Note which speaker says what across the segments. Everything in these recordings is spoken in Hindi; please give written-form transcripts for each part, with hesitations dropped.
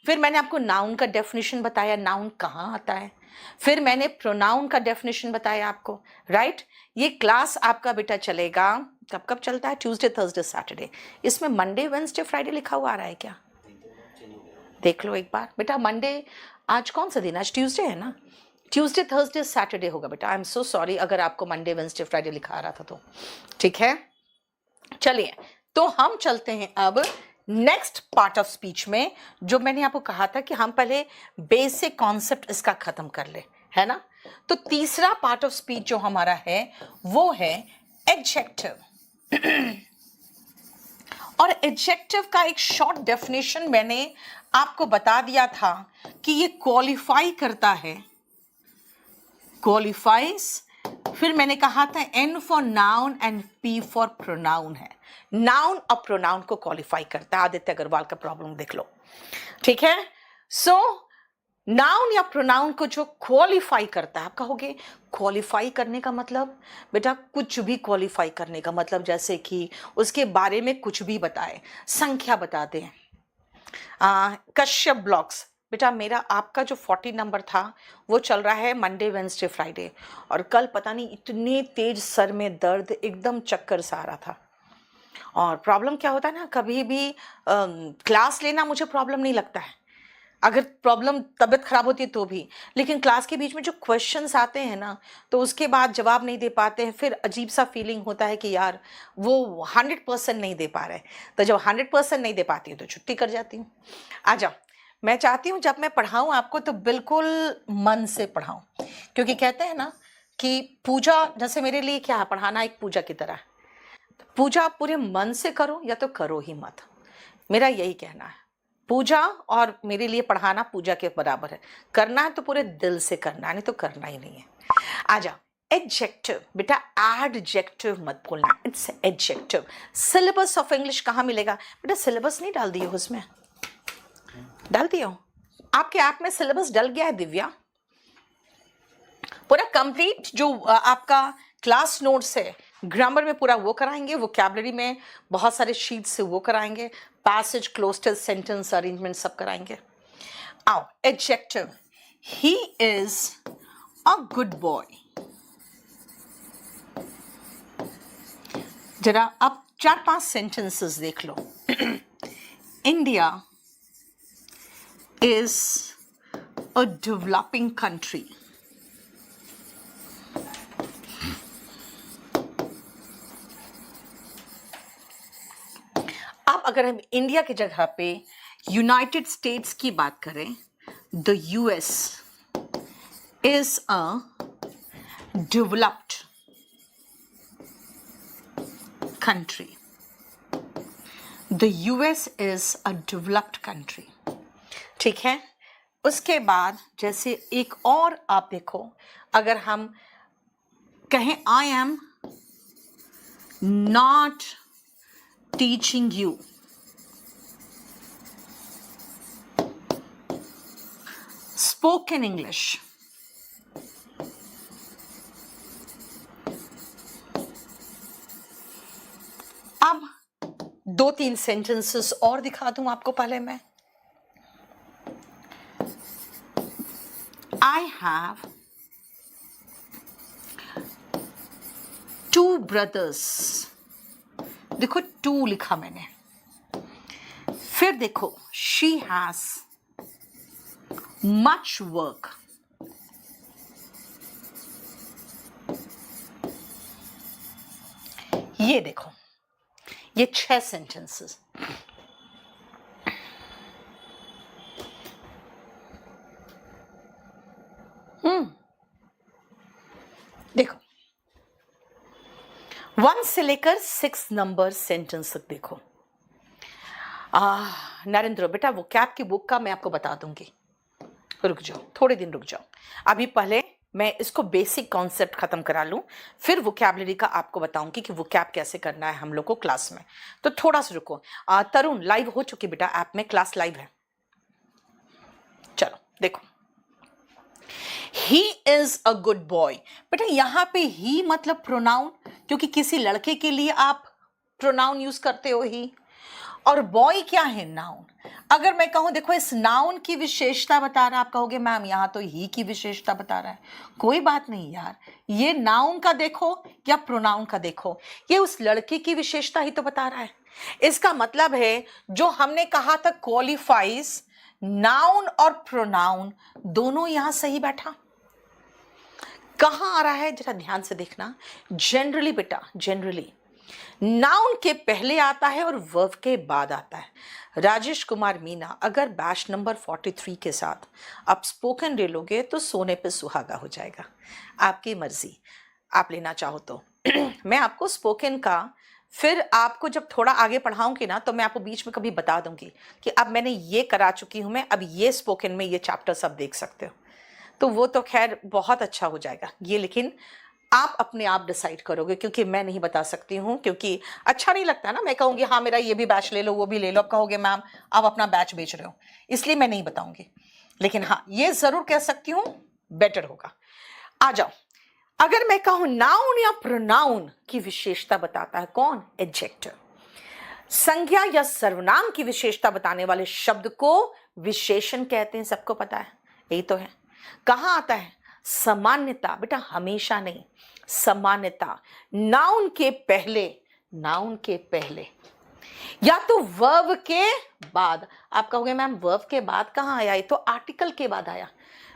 Speaker 1: फिर मैंने आपको नाउन का डेफिनेशन बताया, नाउन कहाँ आता है, फिर मैंने प्रोनाउन का डेफिनेशन बताया आपको, राइट। ये क्लास आपका बेटा चलेगा, कब कब चलता है, ट्यूसडे थर्सडे सैटरडे। इसमें मंडे वेंसडे फ्राइडे लिखा हुआ आ रहा है क्या, देख लो एक बार बेटा। मंडे, आज कौन सा दिन, आज ट्यूसडे है ना, ट्यूसडे थर्सडे सैटरडे होगा बेटा। आई एम सो सॉरी अगर आपको मंडे वेंसडे फ्राइडे लिखा आ रहा था तो, ठीक है। चलिए, तो हम चलते हैं अब नेक्स्ट पार्ट ऑफ स्पीच में, जो मैंने आपको कहा था कि हम पहले बेसिक कॉन्सेप्ट इसका खत्म कर ले, है ना। तो तीसरा पार्ट ऑफ स्पीच जो हमारा है वो है एडजेक्टिव। और एडजेक्टिव का एक शॉर्ट डेफिनेशन मैंने आपको बता दिया था कि ये क्वालिफाई करता है, क्वालिफाइज। फिर मैंने कहा था N for noun and P for pronoun है, नाउन और प्रोनाउन को क्वालिफाई करता है। आदित्य अग्रवाल का प्रॉब्लम देख लो, ठीक है। सो नाउन या प्रोनाउन को जो क्वालिफाई करता है, आप कहोगे क्वालिफाई करने का मतलब, बेटा कुछ भी क्वालिफाई करने का मतलब जैसे कि उसके बारे में कुछ भी बताए, संख्या बता दें। कश्यप ब्लॉग्स, बेटा मेरा आपका जो 40 नंबर था वो चल रहा है मंडे वेंसडे फ्राइडे, और कल पता नहीं इतने तेज सर में दर्द, एकदम चक्कर सा आ रहा था। और प्रॉब्लम क्या होता है ना, कभी भी क्लास लेना मुझे प्रॉब्लम नहीं लगता है, अगर प्रॉब्लम तबीयत खराब होती है तो भी, लेकिन क्लास के बीच में जो क्वेश्चंस आते हैं ना, तो उसके बाद जवाब नहीं दे पाते हैं, फिर अजीब सा फीलिंग होता है कि यार वो 100% नहीं दे पा रहे। तो जब 100% नहीं दे पाती हूँ तो छुट्टी कर जाती हूँ। आ जाओ, मैं चाहती हूँ जब मैं पढ़ाऊँ आपको तो बिल्कुल मन से पढ़ाऊँ, क्योंकि कहते हैं ना कि पूजा, जैसे मेरे लिए क्या है, पढ़ाना एक पूजा की तरह है। पूजा आप पूरे मन से करो या तो करो ही मत, मेरा यही कहना है। पूजा और मेरे लिए पढ़ाना पूजा के बराबर है, करना है तो पूरे दिल से करना है, नहीं तो करना ही नहीं है। आ जाओ, एडजेक्टिव, बेटा एडजेक्टिव मत बोलना, it's adjective. Syllabus of English कहाँ मिलेगा बेटा, सिलेबस नहीं डाल दिए हो उसमें, डाल दिए हो, आपके ऐप में सिलेबस डल गया है दिव्या, पूरा कंप्लीट जो आपका क्लास नोट्स है, ग्रामर में पूरा वो कराएंगे, वोकैबुलरी में बहुत सारे शीट से वो कराएंगे, पैसेज, क्लोस्टर, सेंटेंस अरेंजमेंट सब कराएंगे। आओ, adjective, he is a good boy. जरा अब 4-5 सेंटेंसेस देख लो। India is a developing country. अब अगर हम इंडिया की जगह पे यूनाइटेड स्टेट्स की बात करें, the US is a developed country. The US is a developed country, ठीक है। उसके बाद जैसे एक और आप देखो, अगर हम कहें I am not teaching you, spoken English, अब 2-3 सेंटेंसेस और दिखा दूं आपको पहले मैं। I have 2 brothers, देखो 2 लिखा मैंने, फिर देखो she has much work, ये देखो, ये 6 सेंटेंसेस। देखो 1 से लेकर 6 नंबर सेंटेंस तक देखो। नरेंद्र बेटा वो कैप की बुक का मैं आपको बता दूंगी, रुक जाओ, थोड़े दिन रुक जाओ, अभी पहले मैं इसको बेसिक कॉन्सेप्ट खत्म करा लूं, फिर वोकैबुलरी का आपको बताऊंगी कि वोकैब कैसे करना है हम लोग को क्लास में। तो थोड़ा सा रुको। तरुण लाइव हो चुकी बेटा, ऐप में क्लास लाइव है। चलो देखो, ही इज अ गुड बॉय, बेटा यहां पे ही मतलब प्रोनाउन, क्योंकि किसी लड़के के लिए आप प्रोनाउन यूज करते हो ही, और बॉय क्या है? नाउन। अगर मैं कहूं देखो इस नाउन की विशेषता बता रहा, आप कहोगे मैम यहां तो ही की विशेषता बता रहा है। कोई बात नहीं यार, ये नाउन का देखो या प्रोनाउन का देखो, ये उस लड़के की विशेषता ही तो बता रहा है। इसका मतलब है जो हमने कहा था क्वालिफाइज, नाउन और प्रोनाउन दोनों यहां सही बैठा। कहां आ रहा है जरा ध्यान से देखना। जनरली बेटा, जनरली नाउन के पहले आता है और वर्ब के बाद आता है। राजेश कुमार मीना, अगर बैच नंबर 43 के साथ आप स्पोकन ले लोगे तो सोने पे सुहागा हो जाएगा। आपकी मर्जी, आप लेना चाहो तो। मैं आपको स्पोकन का फिर आपको जब थोड़ा आगे पढ़ाऊंगी ना तो मैं आपको बीच में कभी बता दूंगी कि अब मैंने ये करा चुकी हूं मैं, अब ये स्पोकन में ये चैप्टर सब देख सकते हो, तो वो तो खैर बहुत अच्छा हो जाएगा ये। लेकिन आप अपने आप डिसाइड करोगे क्योंकि मैं नहीं बता सकती हूँ, क्योंकि अच्छा नहीं लगता ना मैं कहूँगी हाँ मेरा ये भी बैच ले लो वो भी ले लो, आप कहोगे मैम आप अपना बैच बेच रहे हो, इसलिए मैं नहीं बताऊंगी। लेकिन हाँ ये जरूर कह सकती हूँ बेटर होगा। आ जाओ, अगर मैं कहूँ नाउन या प्रोनाउन की विशेषता बताता है कौन? एडजेक्टिव। संज्ञा या सर्वनाम की विशेषता बताने वाले शब्द को विशेषण कहते हैं, सबको पता है, यही तो है। कहां आता है? सामान्यता बेटा, हमेशा नहीं, सामान्यता नाउन के पहले, नाउन के पहले या तो वर्ब के बाद। आप कहोगे मैम वर्ब के बाद कहां आया? ये तो आर्टिकल के बाद आया।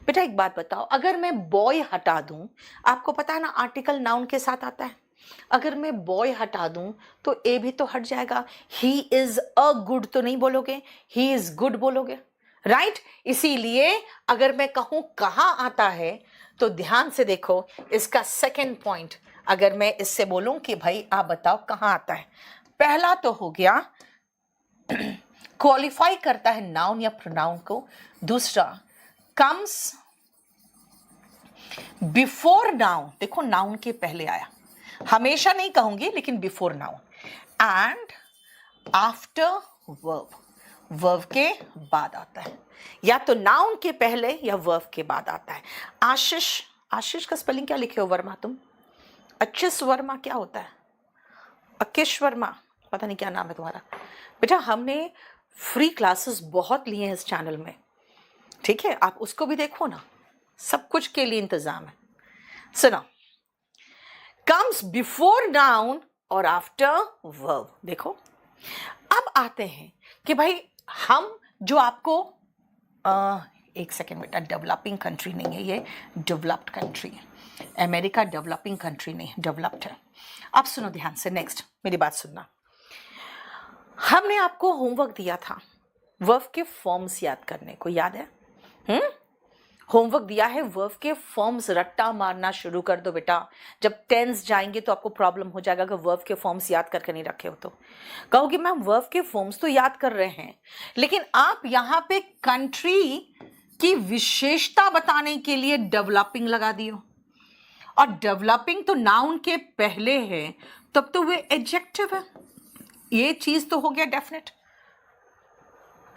Speaker 1: बेटा एक बात बताओ, अगर मैं बॉय हटा दूं, आपको पता है ना आर्टिकल नाउन के साथ आता है, अगर मैं बॉय हटा दूं तो ए भी तो हट जाएगा। ही इज अ गुड तो नहीं बोलोगे, ही इज गुड बोलोगे, राइट? इसीलिए अगर मैं कहूं कहां आता है तो ध्यान से देखो इसका सेकंड पॉइंट। अगर मैं इससे बोलूं कि भाई आप बताओ कहां आता है, पहला तो हो गया क्वालिफाई करता है नाउन या प्रोनाउन को। दूसरा कम्स बिफोर नाउन, देखो नाउन के पहले आया, हमेशा नहीं कहूंगी लेकिन before noun, and after verb, verb के बाद आता है, या तो नाउन के पहले या वर्ब के बाद आता है। आशीष, आशीष का स्पेलिंग क्या लिखे हो वर्मा तुम? अचिस वर्मा क्या होता है? अकिश वर्मा, पता नहीं क्या नाम है तुम्हारा। बेटा हमने फ्री क्लासेस बहुत लिए हैं इस चैनल में, ठीक है, आप उसको भी देखो ना, सब कुछ के लिए इंतजाम है। सुनो, कम्स बिफोर नाउन और आफ्टर वर्ब। देखो अब आते हैं कि भाई हम जो आपको एक सेकेंड बेटा, डेवलपिंग कंट्री नहीं है ये, डेवलप्ड कंट्री है। अमेरिका डेवलपिंग कंट्री नहीं, डेवलप्ड है। अब सुनो ध्यान से, नेक्स्ट मेरी बात सुनना। हमने आपको होमवर्क दिया था वर्ब के फॉर्म्स याद करने को, याद है? होमवर्क दिया है वर्ब के फॉर्म्स, रट्टा मारना शुरू कर दो बेटा। जब टेंस जाएंगे तो आपको प्रॉब्लम हो जाएगा अगर वर्ब के फॉर्म्स याद करके नहीं रखे हो तो। कहोगे मैम वर्ब के फॉर्म्स तो याद कर रहे हैं, लेकिन आप यहाँ पे कंट्री की विशेषता बताने के लिए डेवलपिंग लगा दियो, और डेवलपिंग तो नाउन के पहले है, तब तो वे एडजेक्टिव है। ये चीज तो हो गया डेफिनेट,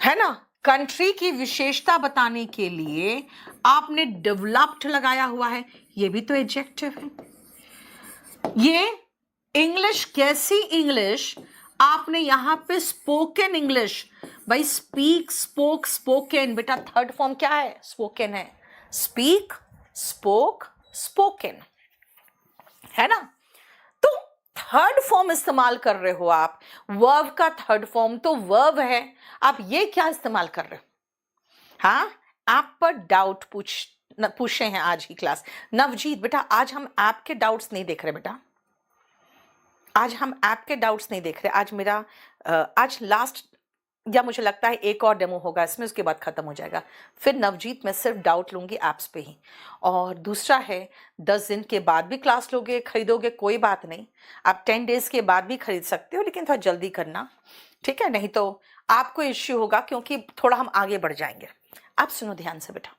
Speaker 1: है ना? कंट्री की विशेषता बताने के लिए आपने डेवलप्ड लगाया हुआ है, ये भी तो एडजेक्टिव है। ये इंग्लिश, कैसी इंग्लिश? आपने यहां पे स्पोकन इंग्लिश, भाई स्पीक, स्पोक, स्पोकन, बेटा थर्ड फॉर्म क्या है? स्पोकन है। स्पीक, स्पोक, स्पोकन, है ना? तो थर्ड फॉर्म इस्तेमाल कर रहे हो आप, वर्ब का थर्ड फॉर्म तो वर्ब है, आप ये क्या इस्तेमाल कर रहे हो? हाँ, आप पर डाउट पूछे हैं आज की क्लास। नवजीत बेटा आज हम ऐप के डाउट्स नहीं देख रहे बेटा, आज हम ऐप के डाउट्स नहीं देख रहे। आज मेरा आज लास्ट, या मुझे लगता है एक और डेमो होगा इसमें, उसके बाद खत्म हो जाएगा। फिर नवजीत मैं सिर्फ डाउट लूंगी ऐप्स पे ही। और दूसरा है 10 दिन के बाद भी क्लास लोगे, खरीदोगे, कोई बात नहीं, आप 10 डेज के बाद भी खरीद सकते हो, लेकिन थोड़ा जल्दी करना, ठीक है? नहीं तो आपको इश्यू होगा, क्योंकि थोड़ा हम आगे बढ़ जाएंगे। आप सुनो ध्यान से बेटा,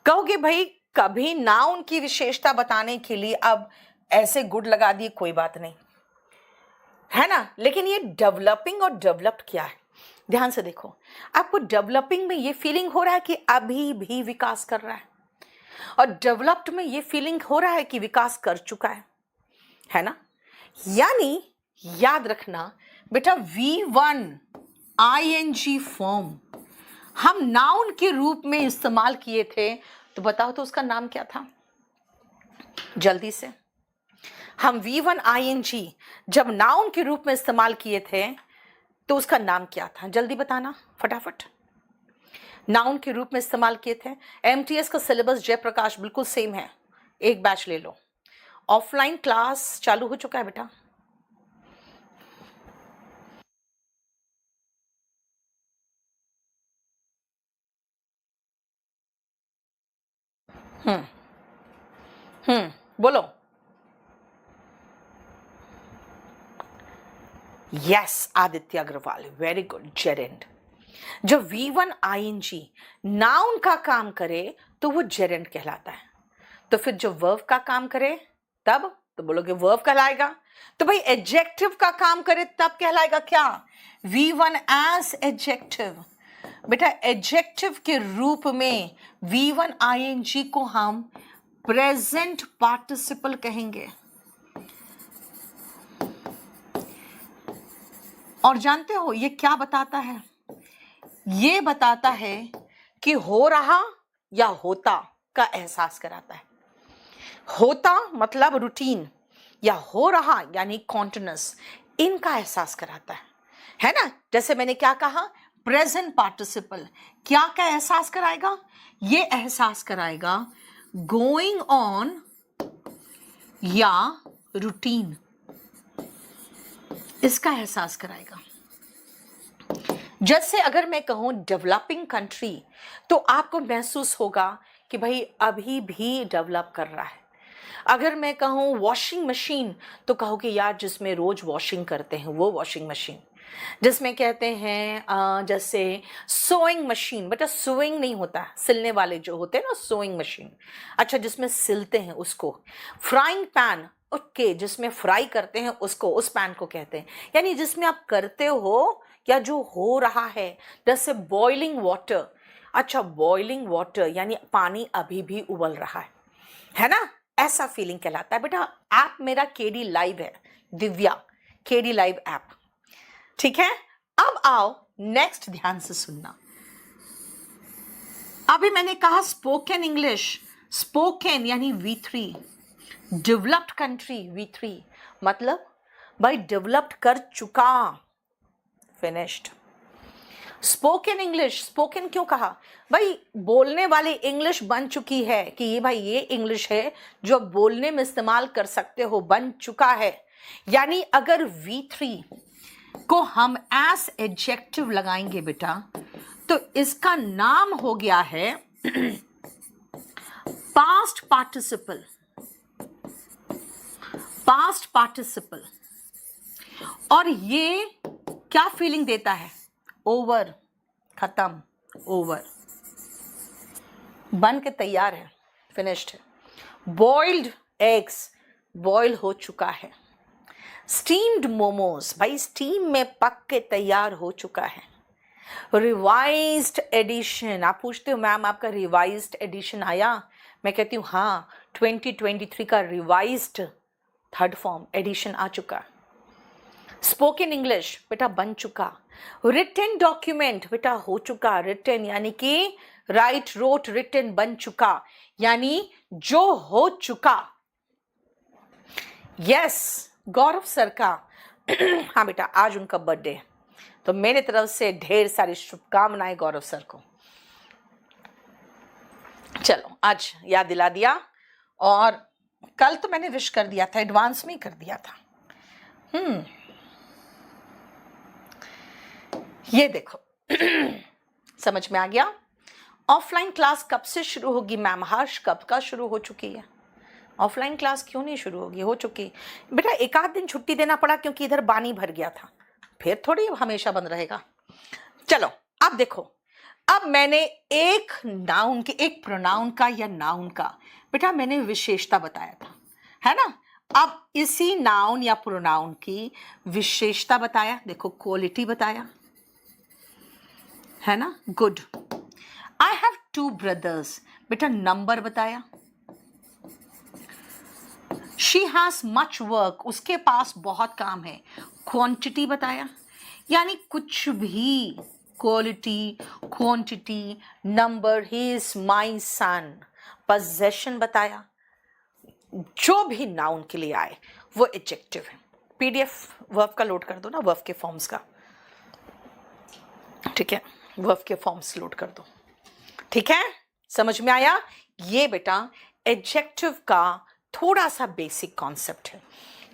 Speaker 1: कहोगे भाई कभी नाउन की विशेषता बताने के लिए अब ऐसे गुड लगा दिए, कोई बात नहीं, है ना? लेकिन ये डेवलपिंग और डेवलप्ड क्या है? ध्यान से देखो, आपको डेवलपिंग में ये फीलिंग हो रहा है कि अभी भी विकास कर रहा है, और डेवलप्ड में ये फीलिंग हो रहा है कि विकास कर चुका है ना? यानी याद रखना बेटा V1 आईएनजी फॉर्म हम नाउन के रूप में इस्तेमाल किए थे, तो बताओ तो उसका नाम क्या था? जल्दी से। हम V1 ING जब नाउन के रूप में इस्तेमाल किए थे तो उसका नाम क्या था? जल्दी बताना फटाफट। नाउन के रूप में इस्तेमाल किए थे। MTS का सिलेबस जयप्रकाश बिल्कुल सेम है, एक बैच ले लो। ऑफलाइन क्लास चालू हो चुका है बेटा। बोलो। Yes Aditya Agarwal, very good. Gerund. जब V1 ING नाउन का काम करे तो वो जेरेंड कहलाता है। तो फिर जब वर्ब का काम करे तब तो बोलोगे वर्ब कहलाएगा। तो भाई एडजेक्टिव का काम करे तब कहलाएगा क्या? V1 as adjective. बेटा एडजेक्टिव के रूप में V1 ING को हम प्रेजेंट पार्टिसिपल कहेंगे। और जानते हो ये क्या बताता है? ये बताता है कि हो रहा या होता का एहसास कराता है। होता मतलब रूटीन, या हो रहा यानी कॉन्टिन्यूस, इनका एहसास कराता है ना? जैसे मैंने क्या कहा, प्रेजेंट पार्टिसिपल क्या क्या एहसास कराएगा? ये एहसास कराएगा गोइंग ऑन या रूटीन, इसका एहसास कराएगा। जैसे अगर मैं कहूं डेवलपिंग कंट्री, तो आपको महसूस होगा कि भाई अभी भी डेवलप कर रहा है। अगर मैं कहूं वॉशिंग मशीन, तो कहोगे यार जिसमें रोज वॉशिंग करते हैं वो वॉशिंग मशीन। जिसमें कहते हैं जैसे सोइंग मशीन, बेटा सोइंग नहीं होता, सिलने वाले जो होते हैं ना, सोइंग मशीन। अच्छा, जिसमें सिलते हैं उसको। फ्राइंग पैन, ओके, जिसमें फ्राई करते हैं उसको, उस पैन को कहते हैं। यानी जिसमें आप करते हो या जो हो रहा है। जैसे बॉइलिंग वाटर, अच्छा बॉइलिंग वाटर यानी पानी अभी भी उबल रहा है ना? ऐसा फीलिंग कहलाता है। बेटा ऐप मेरा केडी लाइव है, दिव्या केडी लाइव ऐप, ठीक है? अब आओ नेक्स्ट, ध्यान से सुनना। अभी मैंने कहा स्पोकन इंग्लिश, स्पोकन यानी V3, डेवलप्ड कंट्री V3 मतलब भाई डेवलप्ड कर चुका, फिनिश्ड। स्पोकन इंग्लिश, स्पोकन क्यों कहा? भाई बोलने वाली इंग्लिश बन चुकी है, कि ये भाई ये इंग्लिश है जो बोलने में इस्तेमाल कर सकते हो, बन चुका है। यानी अगर V3 को हम एज एडजेक्टिव लगाएंगे बेटा, तो इसका नाम हो गया है पास्ट पार्टिसिपल। पास्ट पार्टिसिपल, और ये क्या फीलिंग देता है? ओवर, खत्म, ओवर, बन के तैयार है, फिनिश्ड है। बॉइल्ड एग्स, बॉयल हो चुका है। स्टीम्ड मोमोज, भाई स्टीम में पक के तैयार हो चुका है। रिवाइज्ड एडिशन, आप पूछते हो मैम आपका रिवाइज्ड एडिशन आया? मैं कहती हूँ हाँ, 2023 का रिवाइज्ड थर्ड फॉर्म एडिशन आ चुका। स्पोकन इंग्लिश बेटा बन चुका। रिटन डॉक्यूमेंट बेटा हो चुका। रिटन यानी कि राइट, रोट, रिटन, बन चुका यानी जो हो चुका। यस, गौरव सर का हाँ बेटा आज उनका बर्थडे है, तो मेरे तरफ से ढेर सारी शुभकामनाएं गौरव सर को। चलो आज याद दिला दिया, और कल तो मैंने विश कर दिया था, एडवांस में ही कर दिया था। ये देखो समझ में आ गया? ऑफलाइन क्लास कब से शुरू होगी मैम? हर्ष कब का शुरू हो चुकी है? ऑफलाइन क्लास क्यों नहीं शुरू होगी? हो चुकी बेटा, एक आध दिन छुट्टी देना पड़ा क्योंकि इधर पानी भर गया था, फिर थोड़ी हमेशा बंद रहेगा। चलो अब देखो, अब मैंने एक नाउन के, एक प्रोनाउन का या नाउन का बेटा मैंने विशेषता बताया था, है ना? अब इसी नाउन या प्रोनाउन की विशेषता बताया, देखो क्वालिटी बताया, है ना? गुड। आई हैव 2 ब्रदर्स, बेटा नंबर बताया। शी हैज मच वर्क, उसके पास बहुत काम है, क्वांटिटी बताया। यानी कुछ भी, quality, quantity, number, he is my son, possession बताया, जो भी नाउन के लिए आए वो एडजेक्टिव है। पीडीएफ वर्ब का लोड कर दो ना, वर्ब के फॉर्म्स का, ठीक है, वर्ब के फॉर्म्स लोड कर दो, ठीक है, समझ में आया? ये बेटा एडजेक्टिव का थोड़ा सा बेसिक कॉन्सेप्ट है।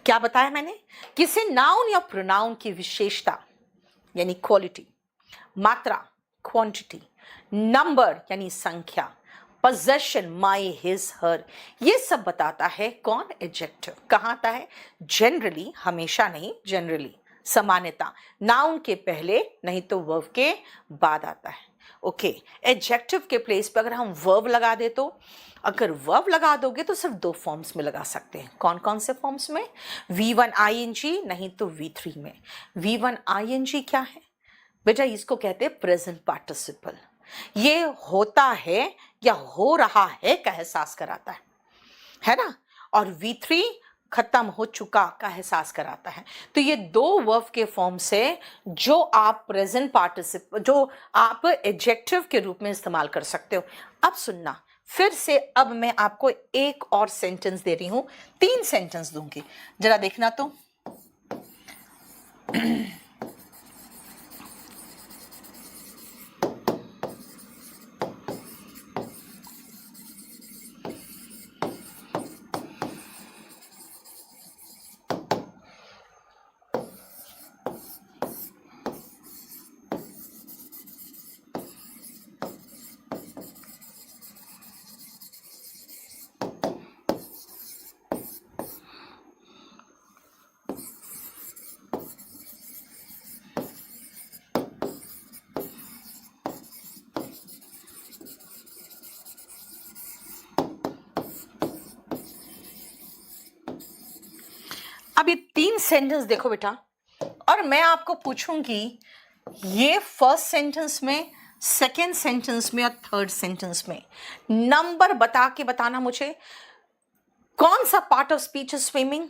Speaker 1: क्या बताया मैंने? किसी नाउन या प्रोनाउन की विशेषता यानी क्वालिटी, मात्रा क्वांटिटी, नंबर यानी संख्या, पोजेशन माई हिज हर, ये सब बताता है कौन? एडजेक्टिव। कहाँ आता है? जनरली, हमेशा नहीं, जनरली, सामान्यता नाउन के पहले नहीं तो वर्ब के बाद आता है। ओके, एडजेक्टिव के प्लेस पे अगर हम वर्ब लगा दे तो, अगर वर्ब लगा दोगे तो सिर्फ 2 फॉर्म्स में लगा सकते हैं। कौन कौन से फॉर्म्स में? V1 ING नहीं तो V3 में। V1 ING क्या है बेटा? इसको कहते हैं प्रेजेंट पार्टिसिपल। ये होता है या हो रहा है का एहसास कराता है ना? और V3 खत्म हो चुका का एहसास कराता है। तो ये 2 वर्ब के फॉर्म से जो आप प्रेजेंट पार्टिसिपल, जो आप एडजेक्टिव के रूप में इस्तेमाल कर सकते हो। अब सुनना फिर से, अब मैं आपको एक और सेंटेंस दे रही हूं, 3 सेंटेंस दूंगी, जरा देखना तो। अब ये 3 सेंटेंस देखो बेटा, और मैं आपको पूछूंगी ये फर्स्ट सेंटेंस में, सेकेंड सेंटेंस में और थर्ड सेंटेंस में नंबर बता के बताना मुझे, कौन सा पार्ट ऑफ स्पीच है स्विमिंग?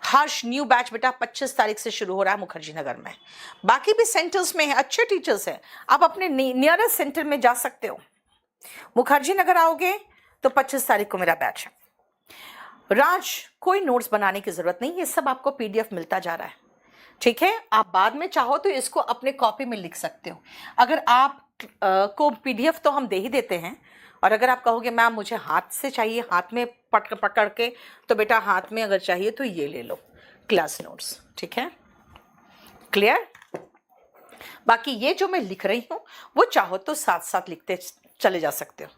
Speaker 1: हर्ष न्यू बैच बेटा 25 तारीख से शुरू हो रहा है मुखर्जी नगर में। बाकी भी सेंटर्स में है, अच्छे टीचर्स हैं, आप अपने नियरेस्ट सेंटर में जा सकते हो। मुखर्जी नगर आओगे तो 25 तारीख को मेरा बैच है। राज, कोई नोट्स बनाने की जरूरत नहीं, ये सब आपको पीडीएफ मिलता जा रहा है, ठीक है? आप बाद में चाहो तो इसको अपने कॉपी में लिख सकते हो। अगर आप को पीडीएफ तो हम दे ही देते हैं, और अगर आप कहोगे मैम मुझे हाथ से चाहिए, हाथ में पकड़ के, तो बेटा हाथ में अगर चाहिए तो ये ले लो, क्लास नोट्स, ठीक है? क्लियर? बाकी ये जो मैं लिख रही हूँ वो चाहो तो साथ साथ लिखते चले जा सकते हो।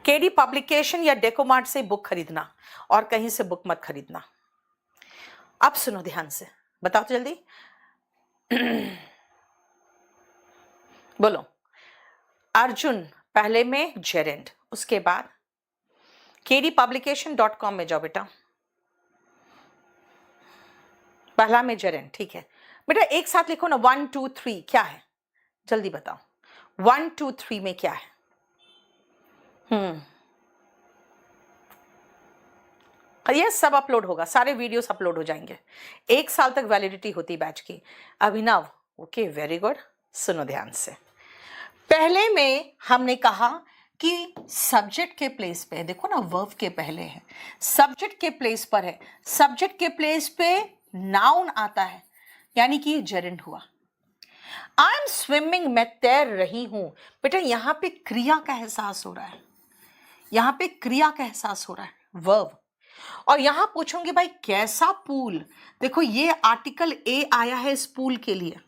Speaker 1: केडी पब्लिकेशन या डेकोमार्ट से बुक खरीदना और कहीं से बुक मत खरीदना। अब सुनो ध्यान से, बताओ तो जल्दी। बोलो। अर्जुन पहले में जेरेंड, उसके बाद kdpublication.com में जाओ बेटा, पहला में जेरेंड, ठीक है बेटा? एक साथ लिखो ना, 1 2 3 क्या है? जल्दी बताओ, 1 2 3 में क्या है? ये सब अपलोड होगा, सारे वीडियोस अपलोड हो जाएंगे। 1 साल तक वैलिडिटी होती बैच की। अभिनव, ओके वेरी गुड, सुनो ध्यान से। पहले में हमने कहा कि सब्जेक्ट के प्लेस पे, देखो ना वर्ब के पहले है, सब्जेक्ट के प्लेस पर है, सब्जेक्ट के प्लेस पे नाउन आता है, यानी कि जेरेंड हुआ। आई एम स्विमिंग, मैं तैर रही हूं। बेटा यहां पे क्रिया का एहसास हो रहा है, यहां पे क्रिया का एहसास हो रहा है, वर्ब। और यहां पूछूंगी भाई कैसा पूल? देखो ये आर्टिकल ए आया है इस पूल के लिए।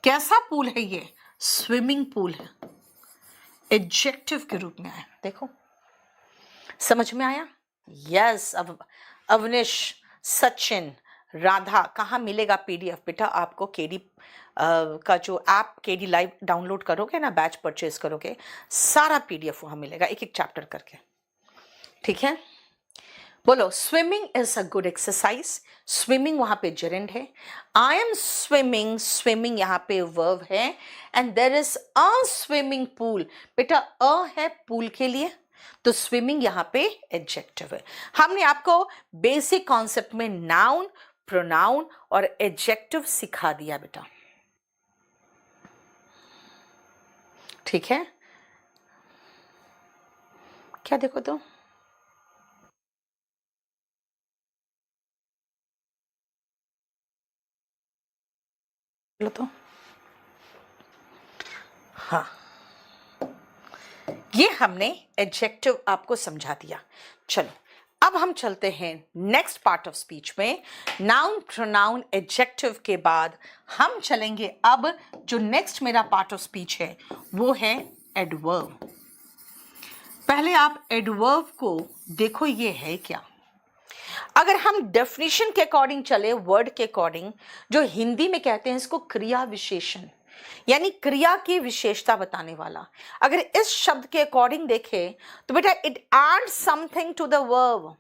Speaker 1: कैसा पूल है ये? स्विमिंग पूल है, एडजेक्टिव के रूप में आया। देखो समझ में आया? यस। अब अवनिश, सचिन, राधा, कहाँ मिलेगा पीडीएफ? बेटा आपको केडी का जो ऐप केडी लाइव डाउनलोड करोगे ना, बैच परचेज करोगे, सारा पीडीएफ वहां मिलेगा, एक एक चैप्टर करके, ठीक है? बोलो, swimming is a good exercise. Swimming वहां पे जेरेंड है। आई एम स्विमिंग, स्विमिंग यहाँ पे वर्ब है। And there is a swimming pool, बेटा अ है पूल के लिए, तो स्विमिंग यहाँ पे एडजेक्टिव है। हमने आपको बेसिक कॉन्सेप्ट में नाउन, प्रोनाउन और एडजेक्टिव सिखा दिया बेटा, ठीक है। क्या देखो तो, लो तो, हाँ, ये हमने एडजेक्टिव आपको समझा दिया। चलो अब हम चलते हैं नेक्स्ट पार्ट ऑफ स्पीच में। नाउन, प्रोनाउन, एडजेक्टिव के बाद हम चलेंगे अब जो नेक्स्ट मेरा पार्ट ऑफ स्पीच है वो है एडवर्ब। पहले आप एडवर्ब को देखो, ये है क्या। अगर हम डेफिनेशन के अकॉर्डिंग चले, वर्ड के अकॉर्डिंग, जो हिंदी में कहते हैं इसको क्रिया विशेषण, यानी क्रिया की विशेषता बताने वाला। अगर इस शब्द के अकॉर्डिंग देखें तो बेटा it adds something to the verb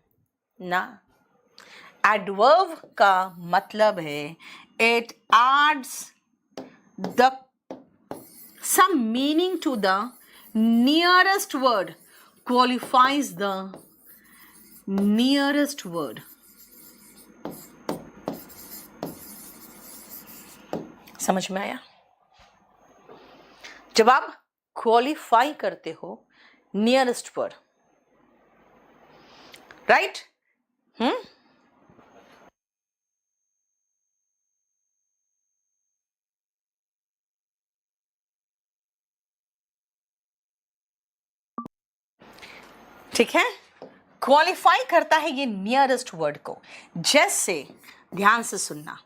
Speaker 1: ना। एडवर्ब का मतलब है it adds the some meaning to the nearest word, qualifies the nearest word. समझ में आया? जब आप क्वालिफाई करते हो नियरेस्ट वर्ड, राइट? ठीक है, क्वालिफाई करता है ये नियरेस्ट वर्ड को। जैसे ध्यान से सुनना,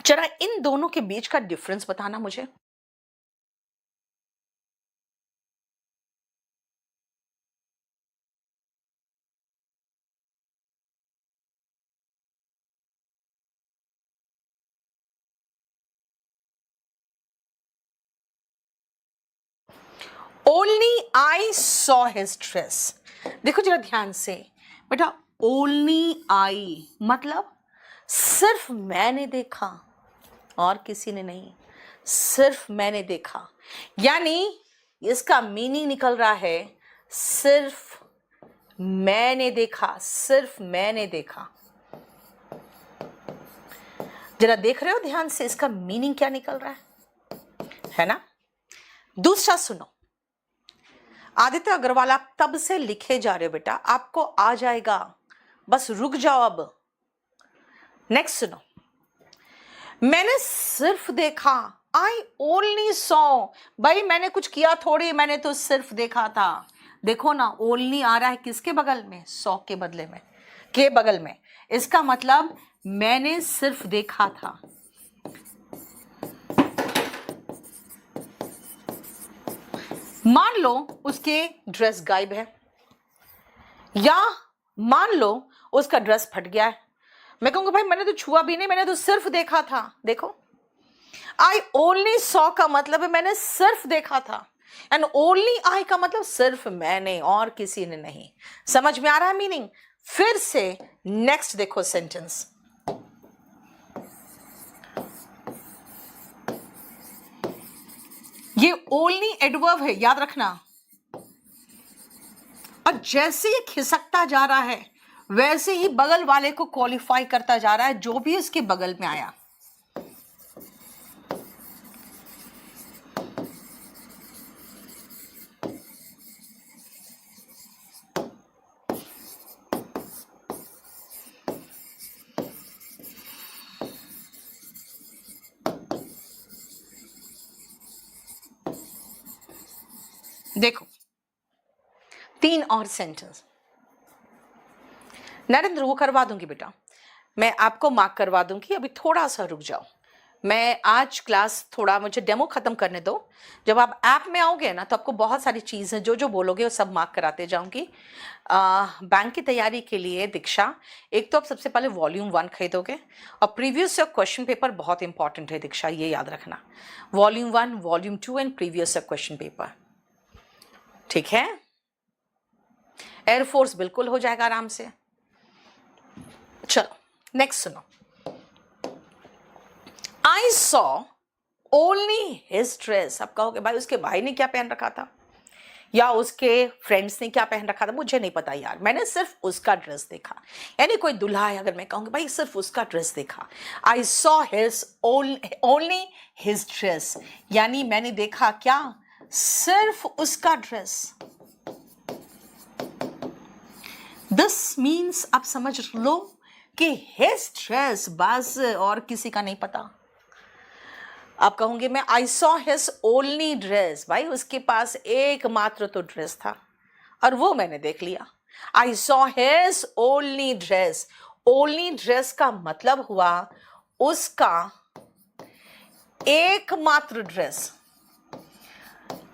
Speaker 1: जरा इन दोनों के बीच का डिफरेंस बताना मुझे। Only I saw his dress। देखो जरा ध्यान से बेटा, only I मतलब सिर्फ मैंने देखा और किसी ने नहीं, सिर्फ मैंने देखा। यानी इसका मीनिंग निकल रहा है सिर्फ मैंने देखा, सिर्फ मैंने देखा। जरा देख रहे हो ध्यान से इसका मीनिंग क्या निकल रहा है ना। दूसरा सुनो, आदित्य अग्रवाल आप तब से लिखे जा रहे हो बेटा, आपको आ जाएगा, बस रुक जाओ अब। नेक्स्ट सुनो, मैंने सिर्फ देखा, आई ओनली सॉ। भाई मैंने कुछ किया थोड़ी, मैंने तो सिर्फ देखा था। देखो ना, ओनली आ रहा है किसके बगल में? सॉ के बदले में, के बगल में। इसका मतलब मैंने सिर्फ देखा था। मान लो उसके ड्रेस गायब है, या मान लो उसका ड्रेस फट गया है, मैं कहूंगा भाई मैंने तो छुआ भी नहीं, मैंने तो सिर्फ देखा था। देखो, आई ओनली सॉ का मतलब है मैंने सिर्फ देखा था, एंड ओनली आई का मतलब सिर्फ मैंने और किसी ने नहीं। समझ में आ रहा है मीनिंग? फिर से नेक्स्ट देखो सेंटेंस, ये ओनली एडवर्ब है, याद रखना। और जैसे ये खिसकता जा रहा है वैसे ही बगल वाले को क्वालिफाई करता जा रहा है, जो भी इसके बगल में आया। देखो 3 और सेंटेंस। नरेंद्र वो करवा दूंगी बेटा, मैं आपको मार्क करवा दूंगी, अभी थोड़ा सा रुक जाओ। मैं आज क्लास थोड़ा मुझे डेमो खत्म करने दो। जब आप ऐप में आओगे ना तो आपको बहुत सारी चीज़ें जो जो बोलोगे वो सब मार्क कराते जाऊंगी। बैंक की तैयारी के लिए दीक्षा, एक तो आप सबसे पहले वॉल्यूम 1 खरीदोगे और प्रीवियस ईयर क्वेश्चन पेपर बहुत इंपॉर्टेंट है दीक्षा, ये याद रखना। Volume 1, volume 2 and previous year question paper, ठीक है। एयरफोर्स बिल्कुल हो जाएगा आराम से। चलो नेक्स्ट सुनो। I saw only his dress. अब कहोगे भाई उसके भाई ने क्या पहन रखा था या उसके फ्रेंड्स ने क्या पहन रखा था, मुझे नहीं पता यार, मैंने सिर्फ उसका ड्रेस देखा। यानी कोई दूल्हा है, अगर मैं कहूँगी भाई सिर्फ उसका ड्रेस देखा, I saw his only his dress, यानी मैंने देखा क्या, सिर्फ उसका ड्रेस। दिस मीन्स आप समझ लो कि हिज ड्रेस बस, और किसी का नहीं पता। आप कहोगे मैं I saw his only dress, भाई उसके पास एकमात्र तो ड्रेस था और वो मैंने देख लिया। I saw his only dress, only dress का मतलब हुआ उसका एकमात्र ड्रेस।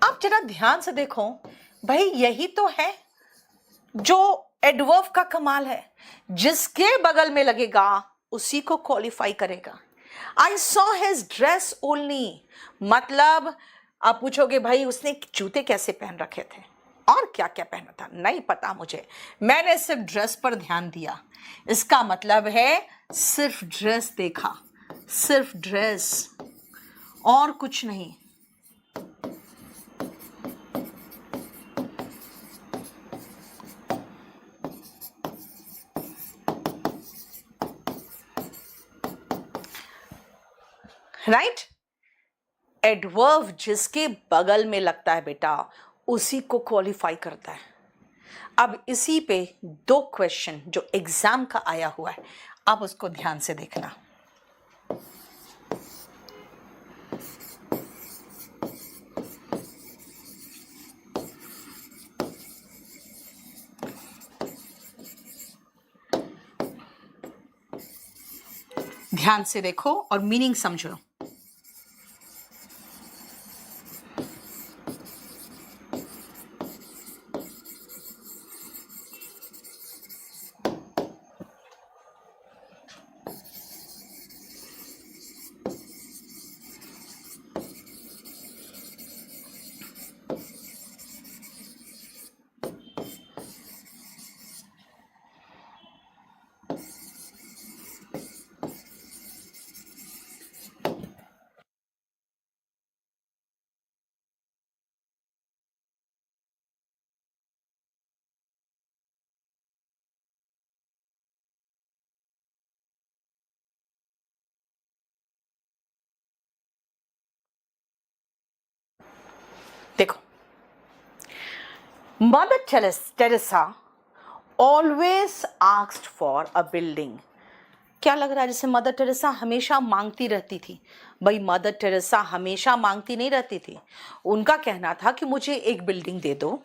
Speaker 1: आप जरा ध्यान से देखो भाई, यही तो है जो एडवर्ब का कमाल है, जिसके बगल में लगेगा उसी को क्वालिफाई करेगा। I saw his dress only, मतलब आप पूछोगे भाई उसने जूते कैसे पहन रखे थे और क्या क्या पहना था, नहीं पता मुझे, मैंने सिर्फ ड्रेस पर ध्यान दिया। इसका मतलब है सिर्फ ड्रेस देखा, सिर्फ ड्रेस और कुछ नहीं। राइट, एडवर्ब जिसके बगल में लगता है बेटा उसी को क्वालिफाई करता है। अब इसी पे 2 क्वेश्चन जो एग्जाम का आया हुआ है, आप उसको ध्यान से देखना। ध्यान से देखो और मीनिंग समझो। देखो, mother Teresa always asked for a building. क्या लग रहा है जैसे मदर टेरेसा हमेशा मांगती रहती थी? भाई मदर टेरेसा हमेशा मांगती नहीं रहती थी। उनका कहना था कि मुझे एक बिल्डिंग दे दो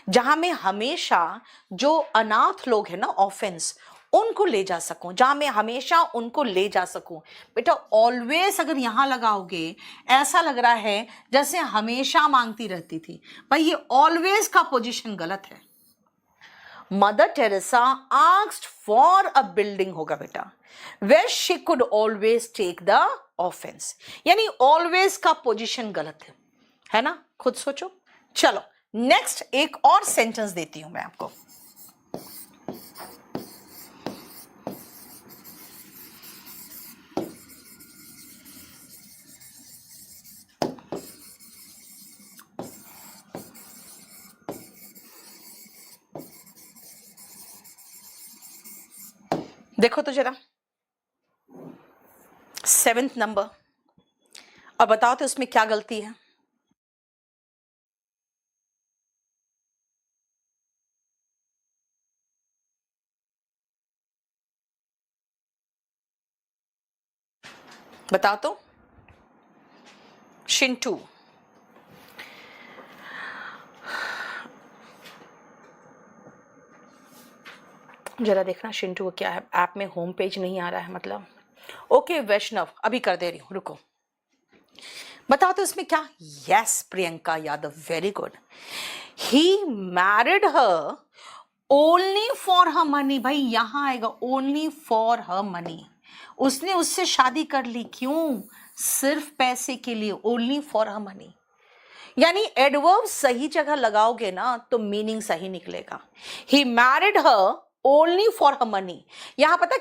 Speaker 1: जहां मैं हमेशा जो अनाथ लोग हैं ना, ऑर्फेन्स, उनको ले जा सकूं, जहां मैं हमेशा उनको ले जा सकूं। बेटा ऑलवेज अगर यहां लगाओगे ऐसा लग रहा है जैसे हमेशा मांगती रहती थी। भाई ये ऑलवेज का पोजीशन गलत है। Mother Teresa asked for a building होगा बेटा, where she could always take the offense, यानी always का पोजीशन गलत है ना, खुद सोचो। चलो नेक्स्ट एक और सेंटेंस देती हूं मैं आपको। देखो तो जरा 7th नंबर और बताओ तो उसमें क्या गलती है। बताओ तो शिंटू। जरा देखना शिंटू को क्या है, ऐप में होम पेज नहीं आ रहा है मतलब। ओके वैष्णव, अभी कर दे रही हूँ, रुको। बताओ तो इसमें क्या? Yes Priyanka Yadav, very good. He married her only for her money. भाई यहां आएगा ओनली फॉर हर मनी। उसने उससे शादी कर ली, क्यों? सिर्फ पैसे के लिए, ओनली फॉर हर मनी। यानी एडवर्ब सही जगह लगाओगे ना तो मीनिंग सही निकलेगा। He married her only for her money. यहां पता